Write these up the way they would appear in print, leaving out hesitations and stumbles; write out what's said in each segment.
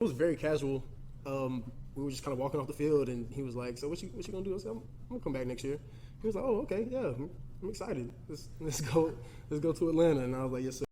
It was very casual. We were just kind of walking off the field, and he was like, "So what you gonna do?" I said, "I'm gonna come back next year." He was like, "Oh, okay, yeah, I'm excited. Let's go to Atlanta." And I was like, "Yes, sir."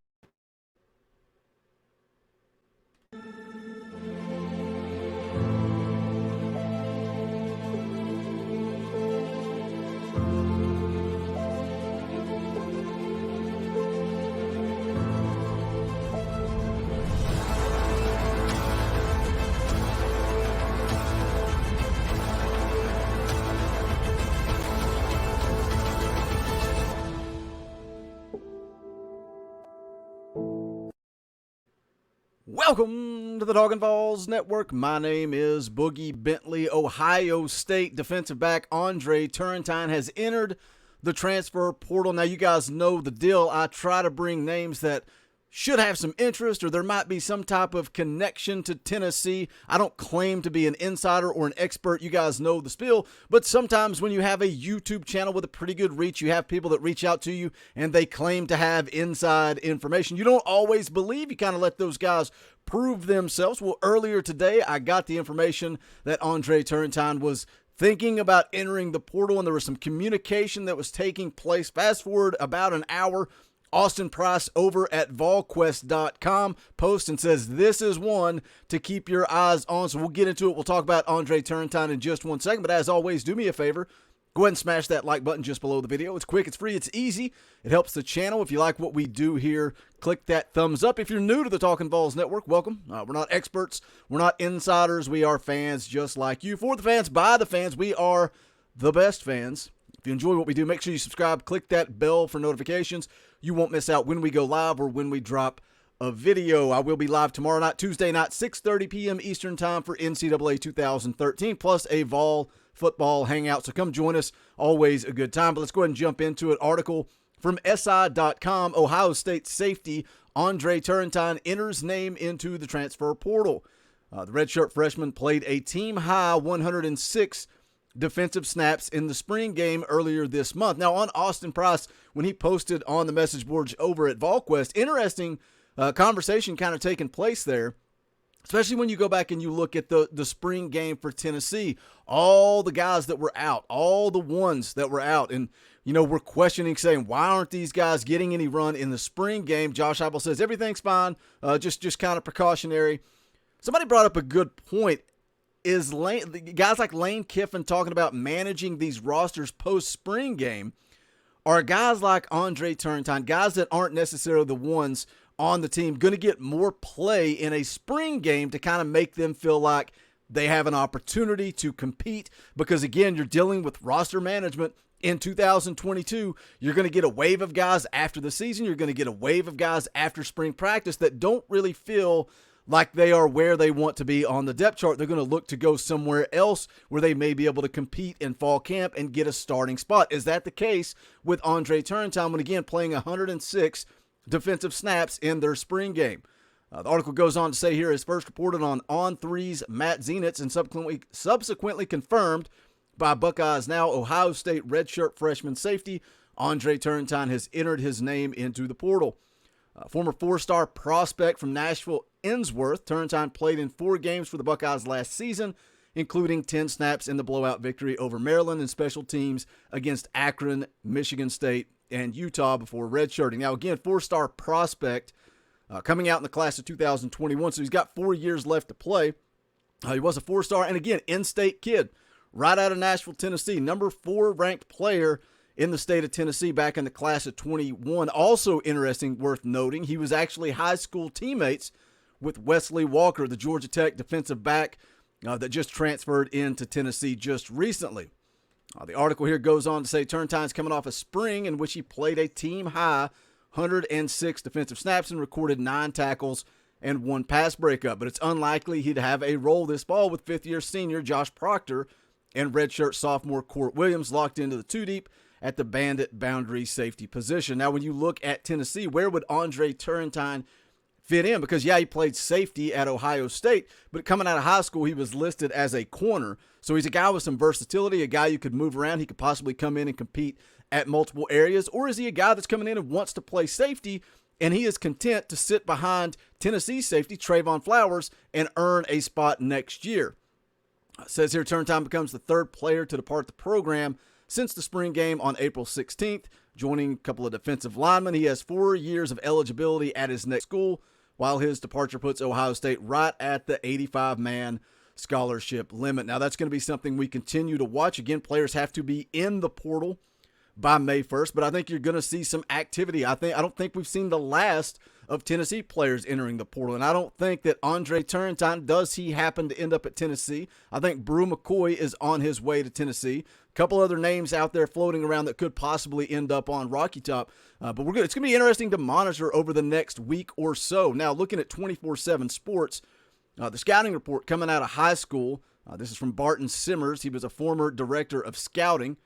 Welcome to the Talkin VAWLS Network. My name is Boogie Bentley. Ohio State defensive back Andre Turrentine has entered the transfer portal. Now, you guys know the deal. I try to bring names that should have some interest or there might be some type of connection to Tennessee. I don't claim to be an insider or an expert. You guys know the spiel. But sometimes when you have a YouTube channel with a pretty good reach, you have people that reach out to you and they claim to have inside information. You don't always believe. You kind of let those guys prove themselves. Well, earlier today, I got the information that Andre Turrentine was thinking about entering the portal, and there was some communication that was taking place. Fast forward about an hour, Austin Price over at VolQuest.com posts and says this is one to keep your eyes on. So we'll get into it. We'll talk about Andre Turrentine in just 1 second. But as always, do me a favor. Go ahead and smash that like button just below the video. It's quick, it's free, it's easy. It helps the channel. If you like what we do here, click that thumbs up. If you're new to the Talkin VAWLS Network, welcome. We're not experts. We're not insiders. We are fans just like you. For the fans, by the fans, we are the best fans. If you enjoy what we do, make sure you subscribe. Click that bell for notifications. You won't miss out when we go live or when we drop a video. I will be live tomorrow night, Tuesday night, 6:30 p.m. Eastern time for NCAA 2013, plus a Vol football hangout. So come join us. Always a good time. But let's go ahead and jump into it. Article from SI.com. Ohio State safety Andre Turrentine enters name into the transfer portal. The redshirt freshman played a team-high 106 defensive snaps in the spring game earlier this month. Now, on Austin Price, when he posted on the message boards over at VolQuest, interesting conversation kind of taking place there, especially when you go back and you look at the spring game for Tennessee. All the guys that were out, all the ones that were out, and, you know, we're questioning, saying, why aren't these guys getting any run in the spring game? Josh Heupel says everything's fine, just kind of precautionary. Somebody brought up a good point. Is guys like Lane Kiffin talking about managing these rosters post-spring game, are guys like Andre Turrentine, guys that aren't necessarily the ones on the team, going to get more play in a spring game to kind of make them feel like they have an opportunity to compete? Because, again, you're dealing with roster management in 2022. You're going to get a wave of guys after the season. You're going to get a wave of guys after spring practice that don't really feel like they are where they want to be on the depth chart. They're going to look to go somewhere else where they may be able to compete in fall camp and get a starting spot. Is that the case with Andre Turrentine when, again, playing 106 defensive snaps in their spring game? The article goes on to say here, is first reported on Three's Matt Zenitz and subsequently confirmed by Buckeyes Now Ohio State redshirt freshman safety Andre Turrentine has entered his name into the portal. Former four-star prospect from Nashville, Innsworth, Turrentine played in 4 games for the Buckeyes last season, including 10 snaps in the blowout victory over Maryland and special teams against Akron, Michigan State, and Utah before redshirting. Now, again, 4-star prospect coming out in the class of 2021, so he's got 4 years left to play. He was a 4-star, and again, in-state kid, right out of Nashville, Tennessee, number 4 ranked player in the state of Tennessee back in the class of 21. Also interesting, worth noting, he was actually high school teammates with Wesley Walker, the Georgia Tech defensive back that just transferred into Tennessee just recently. The article here goes on to say Turrentine's coming off a spring in which he played a team-high 106 defensive snaps and recorded 9 tackles and 1 pass breakup. But it's unlikely he'd have a role this fall with 5th-year senior Josh Proctor and redshirt sophomore Court Williams locked into the 2-deep at the bandit boundary safety position. Now, when you look at Tennessee, where would Andre Turrentine fit in? Because, yeah, he played safety at Ohio State, but coming out of high school, he was listed as a corner. So he's a guy with some versatility, a guy who could move around. He could possibly come in and compete at multiple areas. Or is he a guy that's coming in and wants to play safety and he is content to sit behind Tennessee safety Trayvon Flowers and earn a spot next year. It says here Turrentine becomes the third player to depart the program since the spring game on April 16th, joining a couple of defensive linemen. He has 4 years of eligibility at his next school, while his departure puts Ohio State right at the 85-man scholarship limit. Now, that's going to be something we continue to watch. Again, players have to be in the portal by May 1st, but I think you're going to see some activity. I don't think we've seen the last of Tennessee players entering the portal, and I don't think that Andre Turrentine, does he happen to end up at Tennessee? I think Brew McCoy is on his way to Tennessee. A couple other names out there floating around that could possibly end up on Rocky Top, but we're good. It's going to be interesting to monitor over the next week or so. Now, looking at 24/7 Sports, the scouting report coming out of high school, this is from Barton Simmers. He was a former director of scouting.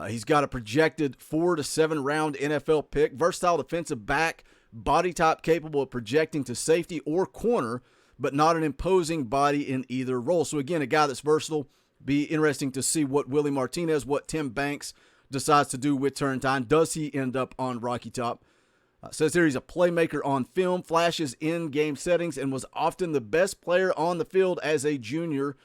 He's got a projected 4 to 7 round NFL pick, versatile defensive back, body type capable of projecting to safety or corner, but not an imposing body in either role. So again, a guy that's versatile. Be interesting to see what Willie Martinez, what Tim Banks decides to do with Turrentine. Does he end up on Rocky Top? Says there he's a playmaker on film, flashes in game settings, and was often the best player on the field as a junior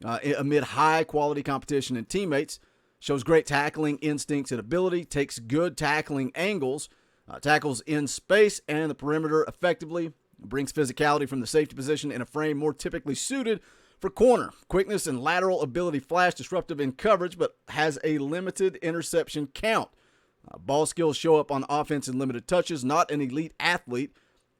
amid high quality competition and teammates. Shows great tackling instincts and ability, takes good tackling angles, tackles in space and the perimeter effectively, brings physicality from the safety position in a frame more typically suited for corner. Quickness and lateral ability flash, disruptive in coverage, but has a limited interception count. Ball skills show up on offense in limited touches, not an elite athlete.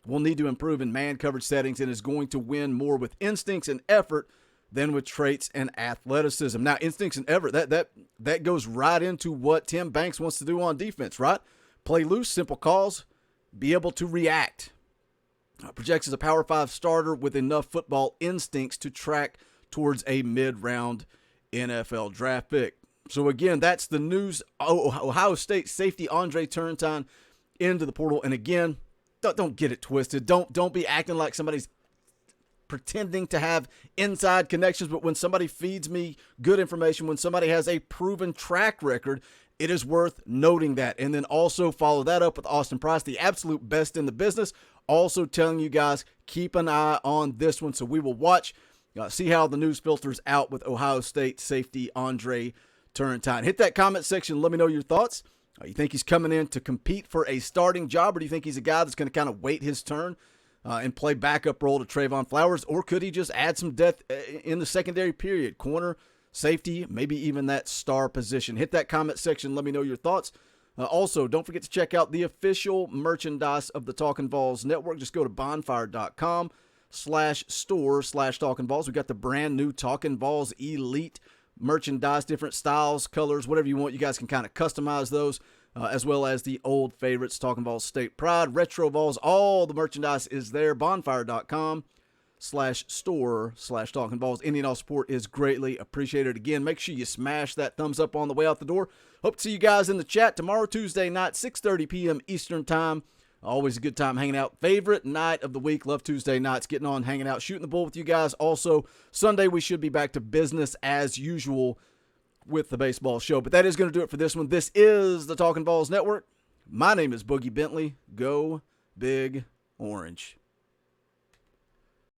Will need to improve in man coverage settings and is going to win more with instincts and effort than with traits and athleticism. Now, instincts and effort, that goes right into what Tim Banks wants to do on defense, right? Play loose, simple calls, be able to react. Projects as a Power 5 starter with enough football instincts to track towards a mid-round NFL draft pick. So again, that's the news. Ohio State safety Andre Turrentine into the portal. And again, don't get it twisted. Don't be acting like somebody's pretending to have inside connections, but when somebody feeds me good information, when somebody has a proven track record, it is worth noting that. And then also follow that up with Austin Price, the absolute best in the business, also telling you guys, keep an eye on this one. So we will watch, see how the news filters out with Ohio State safety Andre Turrentine. Hit that comment section. Let me know your thoughts. You think he's coming in to compete for a starting job, or do you think he's a guy that's going to kind of wait his turn and play backup role to Trayvon Flowers, or could he just add some depth in the secondary period? Corner, safety, maybe even that star position. Hit that comment section. Let me know your thoughts. Also, don't forget to check out the official merchandise of the Talkin' VAWLS Network. Just go to bonfire.com/store/Talkin' VAWLS. We got the brand new Talkin' VAWLS Elite merchandise, different styles, colors, whatever you want. You guys can kind of customize those, as well as the old favorites, Talkin' VAWLS State Pride, Retro VAWLS. All the merchandise is there. Bonfire.com/store/Talkin' VAWLS. Any and all support is greatly appreciated. Again, make sure you smash that thumbs up on the way out the door. Hope to see you guys in the chat tomorrow, Tuesday night, 6:30 p.m. Eastern Time. Always a good time hanging out. Favorite night of the week. Love Tuesday nights. Getting on, hanging out, shooting the bull with you guys. Also, Sunday we should be back to business as usual with the baseball show. But that is going to do it for this one. This is the Talkin' VAWLS Network. My name is Boogie Bentley. Go Big Orange.